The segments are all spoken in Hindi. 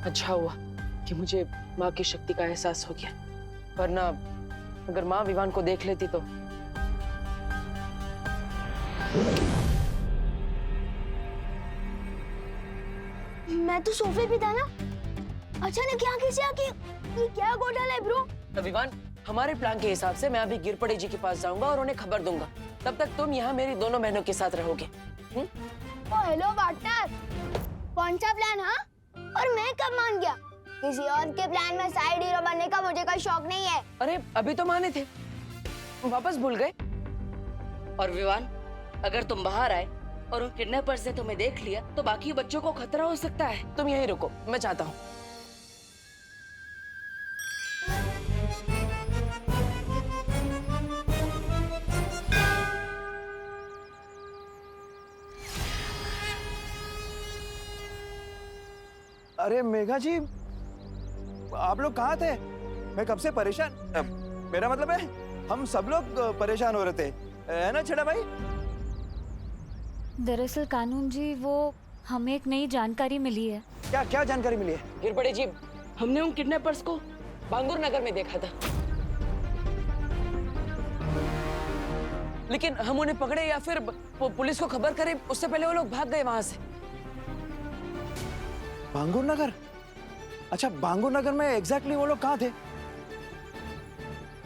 अच्छा हुआ कि मुझे माँ की शक्ति का एहसास हो गया, वरना अगर माँ विवान को देख लेती तो। मैं तो सोफे पे था ना, अचानक यहाँ कैसे आके? ये क्या घोटाला है ब्रो? विवान, हमारे प्लान के हिसाब से मैं अभी गिरपड़े जी के पास जाऊंगा और उन्हें खबर दूंगा। तब तक तुम यहाँ मेरी दोनों बहनों के साथ रहोगे। ओ हेलो पार्टनर, कौन सा प्लान? हाँ, और मैं कब मान गया? किसी और के प्लान में साइड हीरो बनने का मुझे कोई शौक नहीं है। अरे अभी तो माने थे, वापस भूल गए। और विवान, अगर तुम बाहर आए और उन किडनैपर्स ने तुम्हें देख लिया तो बाकी बच्चों को खतरा हो सकता है। तुम यहीं रुको, मैं चाहता हूँ। अरे मेघा जी, आप लोग कहाँ थे? मैं कब से परेशान, मेरा मतलब है हम सब लोग परेशान हो रहे थे, है ना छेड़ा भाई? दरअसल कानून जी, वो हमें एक नई जानकारी मिली है। क्या क्या जानकारी मिली है? गिरपड़े जी, हमने उन किडनैपर्स को बांगुर नगर में देखा था, लेकिन हम उन्हें पकड़े या फिर पुलिस को खबर करें उससे पहले वो लोग भाग गए वहां से। बांगुर नगर? अच्छा, बांगुर नगर में एग्जैक्टली वो लोग कहाँ थे?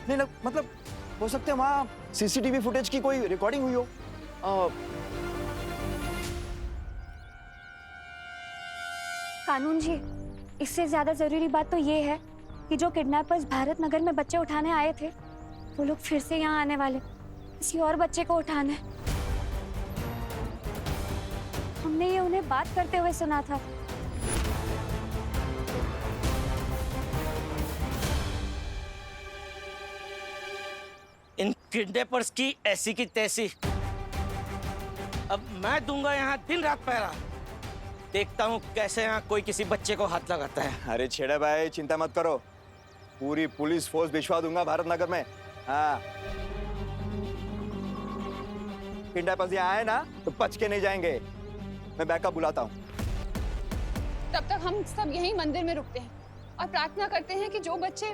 नहीं मतलब हो सकते हैं वहाँ सीसीटीवी फुटेज की कोई रिकॉर्डिंग हुई हो। कानून जी, इससे ज्यादा जरूरी बात तो ये है कि जो किडनैपर्स भारत नगर में बच्चे उठाने आए थे, वो लोग फिर से यहाँ आने वाले, किसी और बच्चे को उठाने। हमने ये उन्हें बात करते हुए सुना था। इन किडनैपर्स की ऐसी की तैसी। अब मैं दूंगा यहाँ दिन रात पहरा, देखता हूँ कैसे यहाँ कोई किसी बच्चे को हाथ लगाता है। अरे छेड़ा भाई, चिंता मत करो, पूरी पुलिस फोर्स भिजवा दूंगा भारत नगर में। हाँ, किडनैपर्स यहाँ आए ना तो बच के नहीं जाएंगे। मैं बैकअप बुलाता हूँ। तब तक हम सब यहीं मंदिर में रुकते हैं और प्रार्थना करते हैं कि जो बच्चे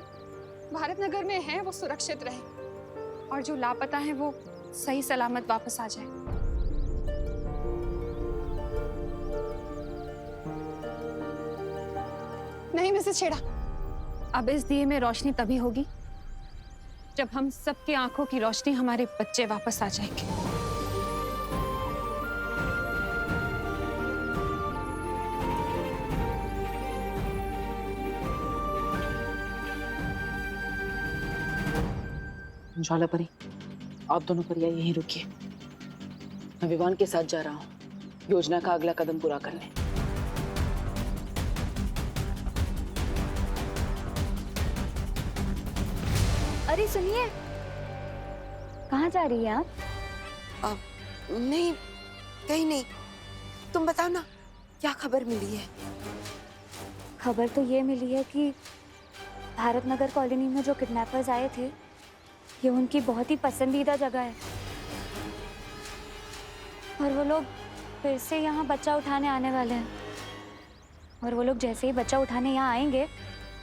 भारत नगर में हैं वो सुरक्षित रहें और जो लापता हैं वो सही सलामत वापस आ जाए। नहीं मिसेस छेड़ा, अब इस दिए में रोशनी तभी होगी जब हम सबकी आंखों की रोशनी हमारे बच्चे वापस आ जाएंगे। ज्वाला परी, आप दोनों परिया यहीं रुकिए, मैं विवान के साथ जा रहा हूँ योजना का अगला कदम पूरा करने। अरे सुनिए, कहाँ जा रही हैं आप? नहीं, कहीं नहीं। तुम बताओ ना, क्या खबर मिली है? खबर तो ये मिली है कि भारत नगर कॉलोनी में जो किडनैपर्स आए थे, ये उनकी बहुत ही पसंदीदा जगह है और वो लोग फिर से यहाँ बच्चा उठाने आने वाले हैं। और वो लोग जैसे ही बच्चा उठाने यहाँ आएंगे,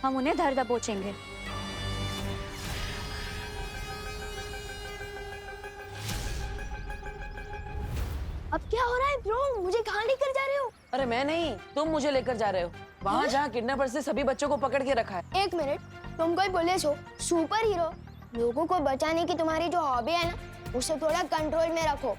हम उन्हें धर दबोचेंगे। अब क्या हो रहा है ब्रो? मुझे कहाँ लेकर जा रहे हो? अरे मैं नहीं, तुम मुझे लेकर जा रहे हो वहाँ जहाँ किडनैपर्स ने सभी बच्चों को पकड़ के रखा है। एक मिनट, तुम कोई पुलिस हो, सुपर हीरो? लोगों को बचाने की तुम्हारी जो हॉबी है ना, उसे थोड़ा कंट्रोल में रखो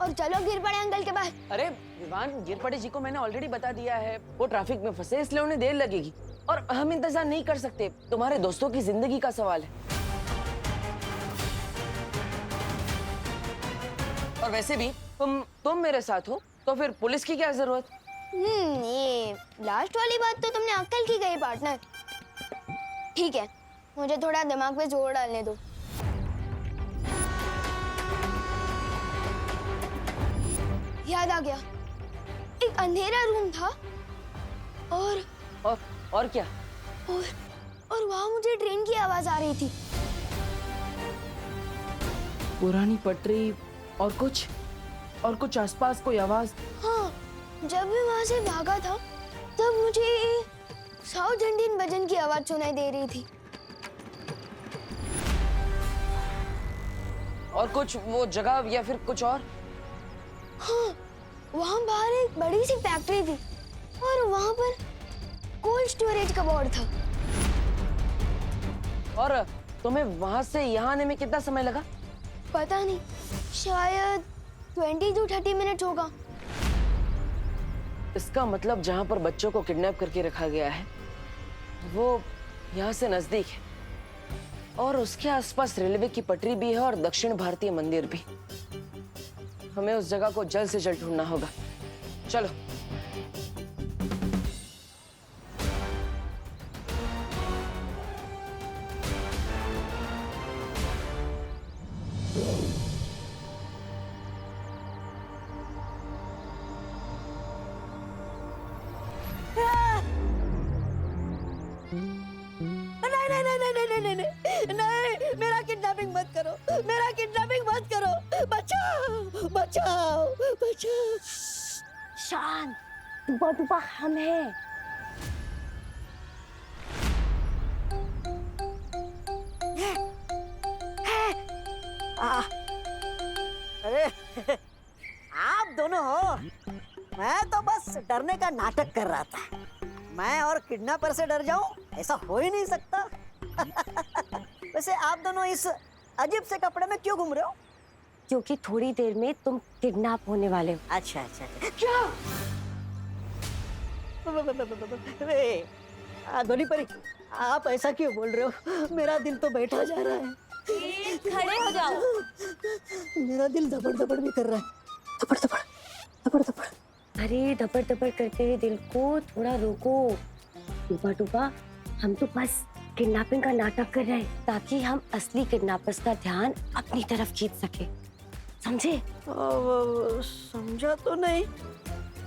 और चलो गिरपड़े अंकल के पास। अरे विवान, गिरपड़े जी को मैंने ऑलरेडी बता दिया है, वो ट्रैफिक में फंसे इसलिए उन्हें देर लगेगी और हम इंतजार नहीं कर सकते। तुम्हारे दोस्तों की जिंदगी का सवाल है। और वैसे भी तुम मेरे साथ हो तो फिर पुलिस की क्या जरूरत? ये लास्ट वाली बात तो तुमने अक्ल की गई पार्टनर। ठीक है, मुझे थोड़ा दिमाग पे जोर डालने दो। याद आ गया, एक अंधेरा रूम था और क्या? और वहां मुझे ट्रेन की आवाज आ रही थी। पुरानी पटरी और कुछ आसपास कोई आवाज। हाँ, जब मैं वहां से भागा था तब मुझे साउथ इंडियन भजन की आवाज सुनाई दे रही थी। और कुछ वो जगह या फिर कुछ और? हाँ, वहाँ बाहर एक बड़ी सी फैक्ट्री थी और वहाँ पर कोल्ड स्टोरेज का बोर्ड था। और तुम्हें वहां से यहाँ आने में कितना समय लगा? पता नहीं, शायद 20 to 30 मिनट होगा। इसका मतलब जहाँ पर बच्चों को किडनैप करके रखा गया है वो यहाँ से नजदीक है, और उसके आसपास रेलवे की पटरी भी है और दक्षिण भारतीय मंदिर भी। हमें उस जगह को जल्द से जल्द ढूंढना होगा। चलो। नहीं, मेरा किडनैपिंग मत करो, मेरा किडनैपिंग मत करो, बचाओ बचाओ बचाओ। शांत, टुपा टुपा हम हैं। अरे आप दोनों हो, मैं तो बस डरने का नाटक कर रहा था। मैं और किडनैपर से डर जाऊं, ऐसा हो ही नहीं सकता। वैसे आप दोनों इस अजीब से कपड़े में क्यों घूम रहे हो? क्योंकि थोड़ी देर में तुम किडनैप होने वाले हो। अच्छा अच्छा, क्या? धोनी परी, आप ऐसा क्यों बोल रहे हो? मेरा दिल तो बैठा जा रहा है। खड़े हो जाओ। मेरा दिल धपड़ धपड़ भी कर रहा है, धपड़ धपड़ धपड़ धपड़। अरे धपड़ धपड़ करते हुए दिल को थोड़ा रोको। टुपा टुपा, हम तो बस किडनैपिंग का नाटक कर रहे हैं ताकि हम असली किडनैपर्स का ध्यान अपनी तरफ खींच सके, समझे? समझा तो नहीं,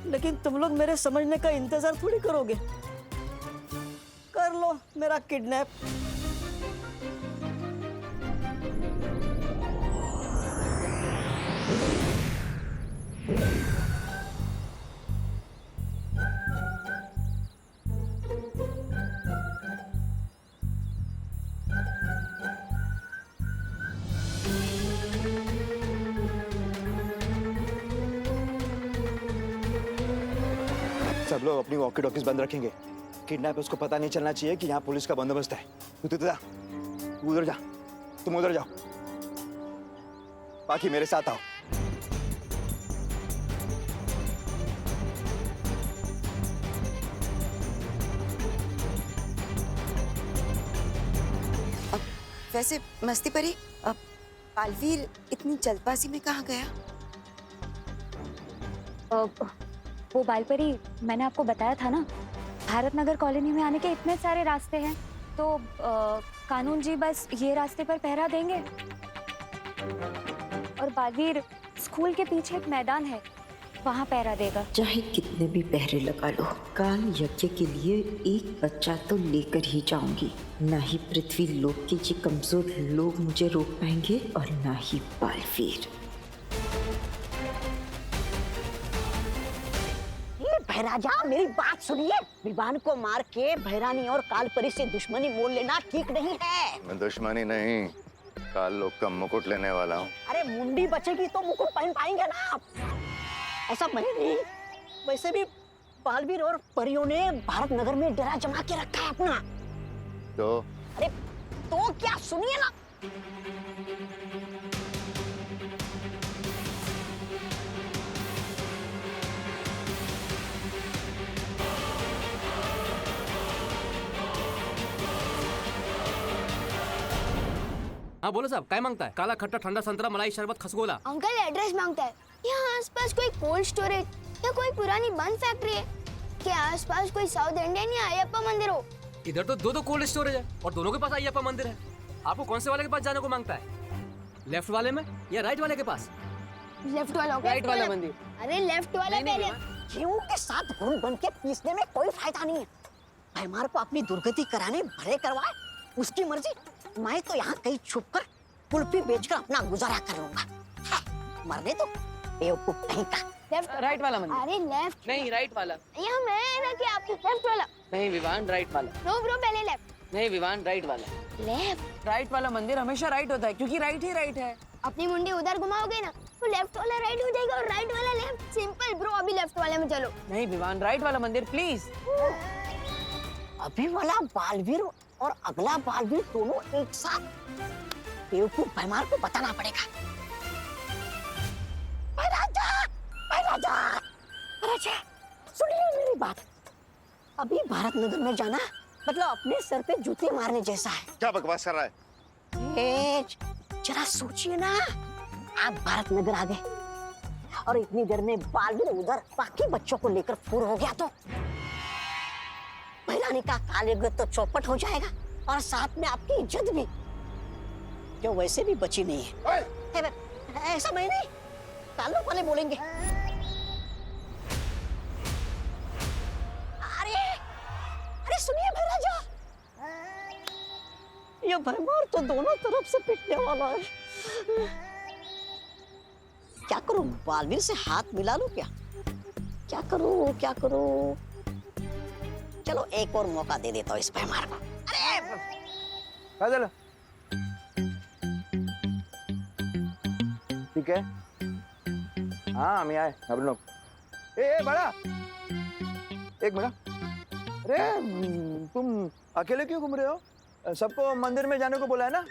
लेकिन तुम लोग मेरे समझने का इंतजार थोड़ी करोगे। कर लो मेरा किडनैप। सब लोग अपनी वॉकी टॉकीज बंद रखेंगे। किडनैपर्स को पता नहीं चलना चाहिए कि यहाँ पुलिस का बंदोबस्त है। तू जा, तू उधर जा, तुम उधर जाओ, बाकी मेरे साथ आओ। वैसे मस्ती परी, अब बालवीर इतनी जल्दबाजी में कहाँ गया? वो बालपरी, मैंने आपको बताया था ना, भारत नगर कॉलोनी में आने के इतने सारे रास्ते हैं, तो कानून जी बस ये रास्ते पर पहरा देंगे। और बालवीर स्कूल के पीछे एक मैदान है, वहाँ पहरा देगा। चाहे कितने भी पहरे लगा लो, काल यज्ञ के लिए एक बच्चा तो लेकर ही जाऊंगी। ना ही पृथ्वी लोक के ये कमजोर लोग मुझे रोक पाएंगे और ना ही बालवीर। भैराजा, मेरी बात सुनिए। विवान को मार के भैरानी और कालपरी से दुश्मनी मोल लेना ठीक नहीं है। मैं दुश्मनी नहीं, काल लोग का मुकुट लेने वाला हूँ। अरे मुंडी बचेगी तो मुकुट पहन पाएंगे ना आप। ऐसा मैं नहीं। वैसे भी बालवीर और परियों ने भारत नगर में डेरा जमा के रखा है अपना। तो? अरे तो क्या, सुनिए ना। हाँ बोलो साहब, क्या मांगता है? काला खट्टा ठंडा संतरा मलाई शरबत खसगोला। अंकल एड्रेस मांगता है। यहाँ आसपास कोई कोल्ड स्टोरेज या कोई पुरानी बंद फैक्ट्री है? क्या आसपास कोई साउथ इंडियन या अयप्पा मंदिर हो? इधर तो दो कोल्ड स्टोरेज है और दोनों के पास अयप्पा मंदिर है। आपको कौन से वाले के पास जाने को मांगता है? लेफ्ट वाले में या राइट वाले के पास? लेफ्ट वाला। राइट वाला मंदिर। अरे लेफ्ट वाला पहले। गेहूं के साथ घुन बन के पीसने में कोई फायदा नहीं है। भैमार को अपनी दुर्गति कराने भले करवाए, उसकी मर्जी। मैं तो यहाँ कहीं छुपकर कुल्फी बेचकर अपना गुजारा कर लूंगा। मरने तो बेवकूफ कहीं का। लेफ्ट राइट वाला मंदिर। अरे लेफ्ट नहीं, राइट वाला। यहाँ मैं है ना कि आपकी लेफ्ट वाला। नहीं विवान, राइट वाला। नो ब्रो, पहले लेफ्ट। नहीं विवान, राइट वाला। लेफ्ट। राइट वाला मंदिर हमेशा राइट होता है क्योंकि राइट ही राइट है। अपनी मुंडी उधर घुमाओगे ना तो लेफ्ट वाला राइट हो जाएगा और राइट वाला लेफ्ट। सिंपल ब्रो, अभी लेफ्ट वाले में चलो। नहीं विवान, राइट वाला मंदिर प्लीज। अभी वाला बालवीर और अगला बालवीर दोनों एक साथ। बेवकूफ भैमार को बताना पड़ेगा। राजा, सुनिए मेरी बात। अभी भारत नगर में जाना मतलब अपने सर पे जूते मारने जैसा है। क्या बकवास कर रहा है? जरा सोचिए ना, आप भारत नगर आ गए और इतनी देर में बालवीर उधर बाकी बच्चों को लेकर फूर हो गया तो महिलानी का कालयुग तो चौपट हो जाएगा और साथ में आपकी इज्जत भी, जो वैसे भी बची नहीं है। ऐसा मैं नहीं, ताल्लुक वाले बोलेंगे। अरे सुनिए भैराजा, ये भैमार तो दोनों तरफ से पिटने वाला है। क्या करूं, बालवीर से हाथ मिला लूं क्या? क्या करूं? चलो एक और मौका दे देता हूँ इस भैमार को। अरे ठीक है, हाँ हम आए हम लोग। ए बड़ा, एक मिनट। अरे तुम अकेले क्यों घूम रहे हो? सबको मंदिर में जाने को बोला है ना?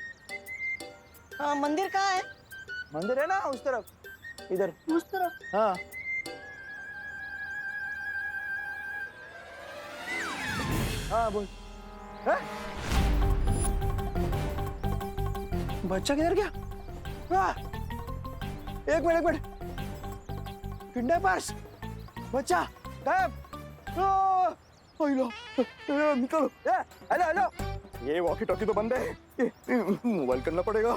हाँ, मंदिर कहाँ है? मंदिर है ना उस तरफ, इधर उस तरफ। हाँ। हाँ बोल। है? बच्चा किधर गया? हाँ। एक मिनट। किडनैपर्स, बच्चा गायब। निकलो। हेलो, ये वॉकी टॉकी तो बंद है, मोबाइल करना पड़ेगा।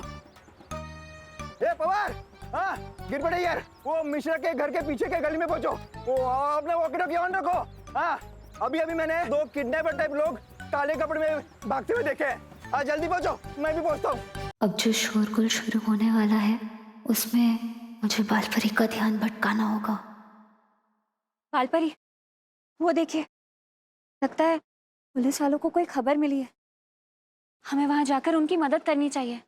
ए पवार, हाँ गिर पड़े यार। वो मिश्रा के घर के पीछे के गली में पहुंचो। वो अपने वॉकी टॉकी ऑन रखो। हाँ अभी मैंने 2 किडनैपर टाइप लोग काले कपड़े में भागते हुए देखे। हाँ जल्दी पहुंचो, मैं भी पहुंचता हूँ। अब जो शोरगुल शुरू होने वाला है उसमें मुझे बालपरी का ध्यान भटकाना होगा। बालपरी, वो देखिए, लगता है पुलिस वालों को कोई खबर मिली है। हमें वहां जाकर उनकी मदद करनी चाहिए।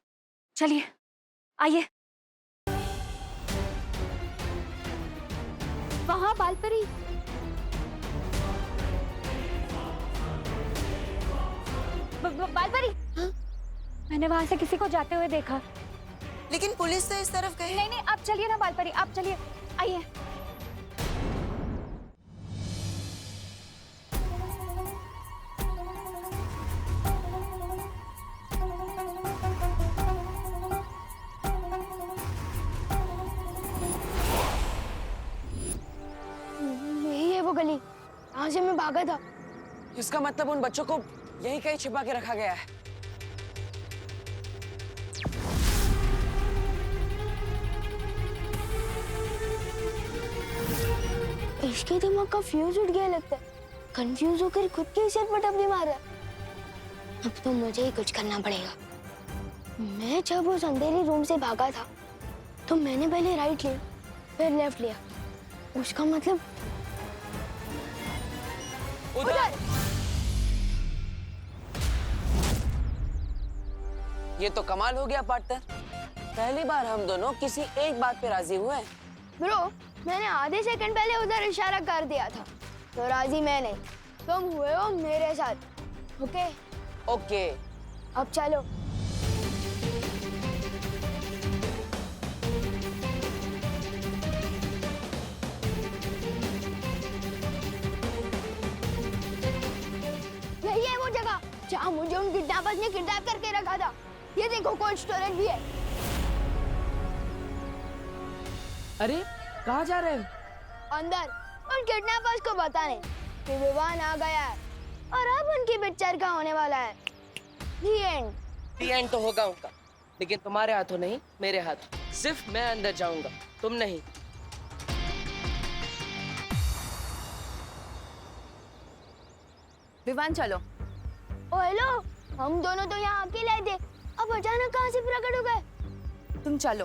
चलिए, आइए। वहां बालपरी। बालपरी, मैंने वहां से किसी को जाते हुए देखा। लेकिन पुलिस तो इस तरफ गई। नहीं, आप चलिए ना बालपरी, आप चलिए, आइए। यही है वो गली, यहाँ से मैं भागा था। इसका मतलब उन बच्चों को यहीं कहीं छिपा के रखा गया है। इसके दिमाग का फ्यूज उठ गया लगता है। कंफ्यूज होकर खुद के सिर पर टपली मार रहा है। अब तो मुझे ही कुछ करना पड़ेगा। मैं जब उस अंधेरी रूम से भागा था तो मैंने पहले राइट लिया, फिर लेफ्ट लिया। उसका मतलब उधर। ये तो कमाल हो गया पार्टनर। पहली बार हम दोनों किसी एक बात पे राजी हुए हैं। ब्रो, मैंने आधे सेकंड पहले उधर इशारा कर दिया था, तो राजी मैं नहीं, तुम हुए हो मेरे साथ। ओके, अब चलो। यही है वो जगह जहाँ मुझे उन किडनैपर्स ने किडनैप करके रखा था। ये देखो, कोल्ड स्टोरेज भी है। अरे कहाँ जा रहे हो? अंदर उन किडनैपर्स को बताने कि विवान आ गया है और अब उनकी पिक्चर का होने वाला है। The end. The end तो होगा उनका, लेकिन तुम्हारे हाथों नहीं, मेरे हाथों। सिर्फ मैं अंदर जाऊंगा, तुम नहीं। विवान चलो। ओ हेलो, हम दोनों तो यहाँ अकेले थे, अब अचानक कहाँ से प्रकट हो गए? तुम चलो।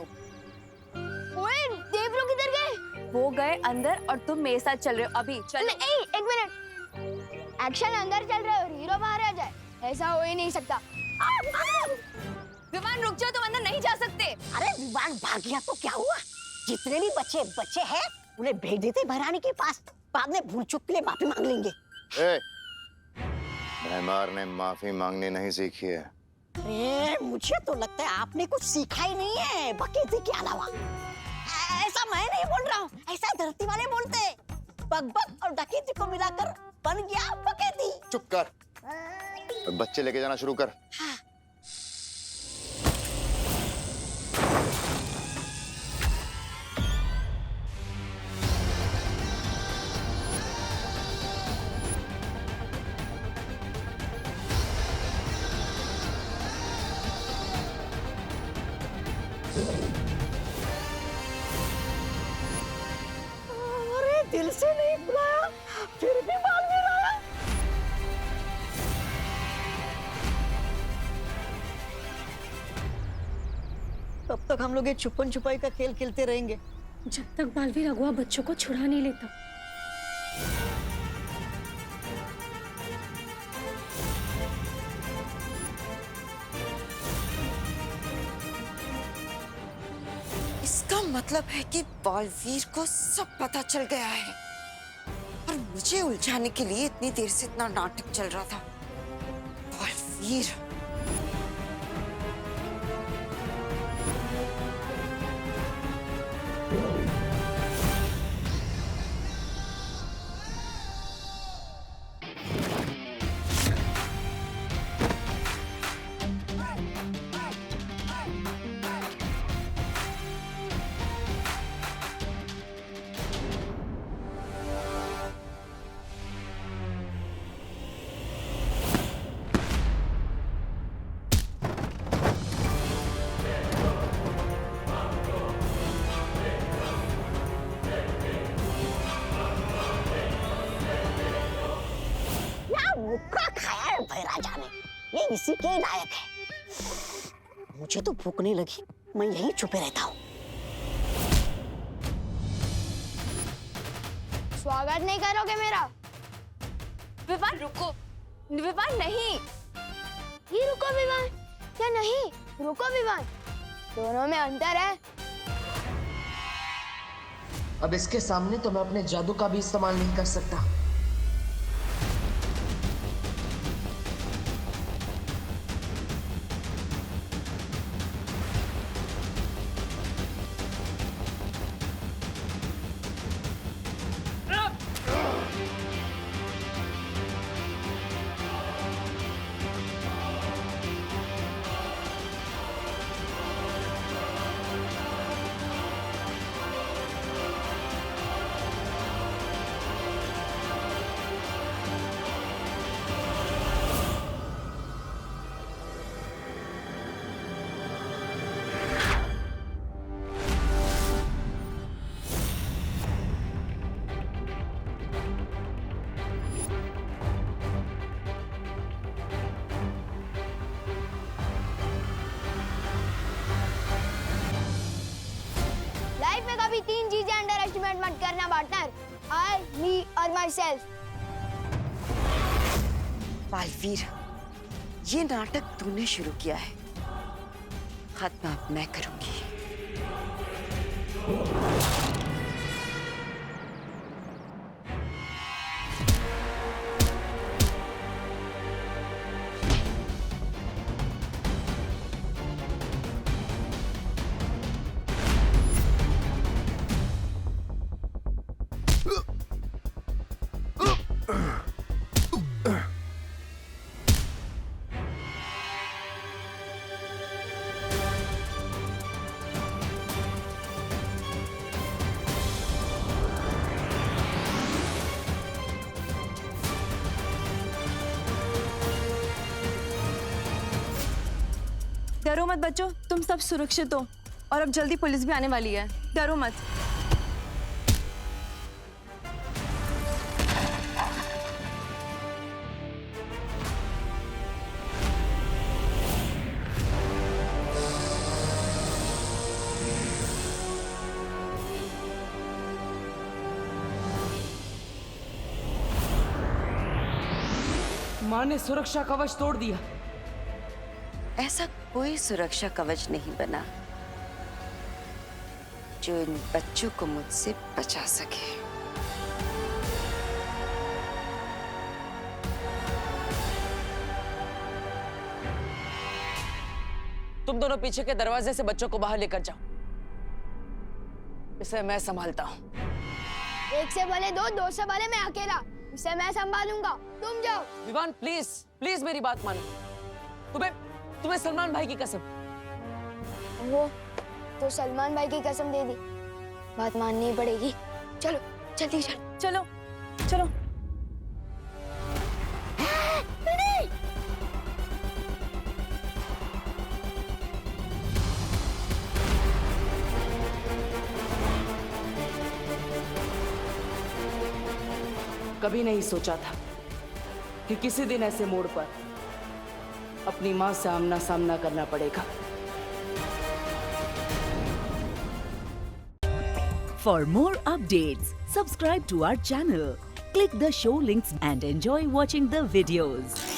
ओए, देव लोग किधर गए? वो गए अंदर और तुम मेरे साथ चल रहे हो अभी। चलो। नहीं, एक मिनट। एक्शन अंदर चल रहा है और हीरो बाहर आ जाए, ऐसा हो ही नहीं सकता। विवान रुक जाओ, तुम अंदर नहीं जा सकते। अरे विवान भाग गया तो क्या हुआ? जितने भी बच्चे हैं उन्हें भेज देते भरानी के पास, बाद में भूल चूक के लिए माफी मांग लेंगे। भैमार ने माफी मांगनी नहीं सीखी है। अरे मुझे तो लगता है आपने कुछ सीखा ही नहीं है बकेती के अलावा। ऐसा मैं नहीं बोल रहा हूँ, ऐसा धरती वाले बोलते हैं। बकबक और डकैती को मिलाकर बन गया बकेती। चुप कर, बच्चे लेके जाना शुरू कर। हाँ। अरे दिल से नहीं बुलाया, फिर भी बालवीर आया। तब तक हम लोग ये छुपन छुपाई का खेल खेलते रहेंगे जब तक बालवीर अगुआ बच्चों को छुड़ा नहीं लेता। इसका मतलब है कि बालवीर को सब पता चल गया है और मुझे उलझाने के लिए इतनी देर से इतना नाटक चल रहा था। बालवीर मुक्का खाया है भैराजा ने, ये इसी के लायक है। मुझे तो भूख नहीं लगी, मैं यहीं छुपे रहता हूँ। स्वागत नहीं करोगे मेरा? विवान रुको, विवान नहीं। ये रुको विवान, क्या नहीं? रुको विवान, दोनों में अंतर है। अब इसके सामने तो मैं अपने जादू का भी इस्तेमाल नहीं कर सकता। लाइफ में कभी तीन चीजें अंडर एस्टिमेट मत करना पार्टनर, आई, मी और माई सेल्फ। बालवीर, ये नाटक तूने शुरू किया है, खत्म अब मैं करूंगी। डरो मत बच्चों, तुम सब सुरक्षित हो और अब जल्दी पुलिस भी आने वाली है, डरो मत। माँ ने सुरक्षा कवच तोड़ दिया। ऐसा कोई सुरक्षा कवच नहीं बना जो इन बच्चों को मुझसे बचा सके। तुम दोनों पीछे के दरवाजे से बच्चों को बाहर लेकर जाओ, इसे मैं संभालता हूँ। एक से भले दो, दो से भले मैं अकेला, इसे मैं संभालूंगा, तुम जाओ। विवान प्लीज प्लीज मेरी बात मानो। तुम्हें सलमान भाई की कसम। वो तो सलमान भाई की कसम दे दी, बात माननी पड़ेगी। चलो जल्दी चलो चलो चलो। कभी नहीं सोचा था कि किसी दिन ऐसे मोड़ पर अपनी माँ से आमना सामना करना पड़ेगा। For more updates, subscribe to our channel, click the show links and enjoy watching the videos.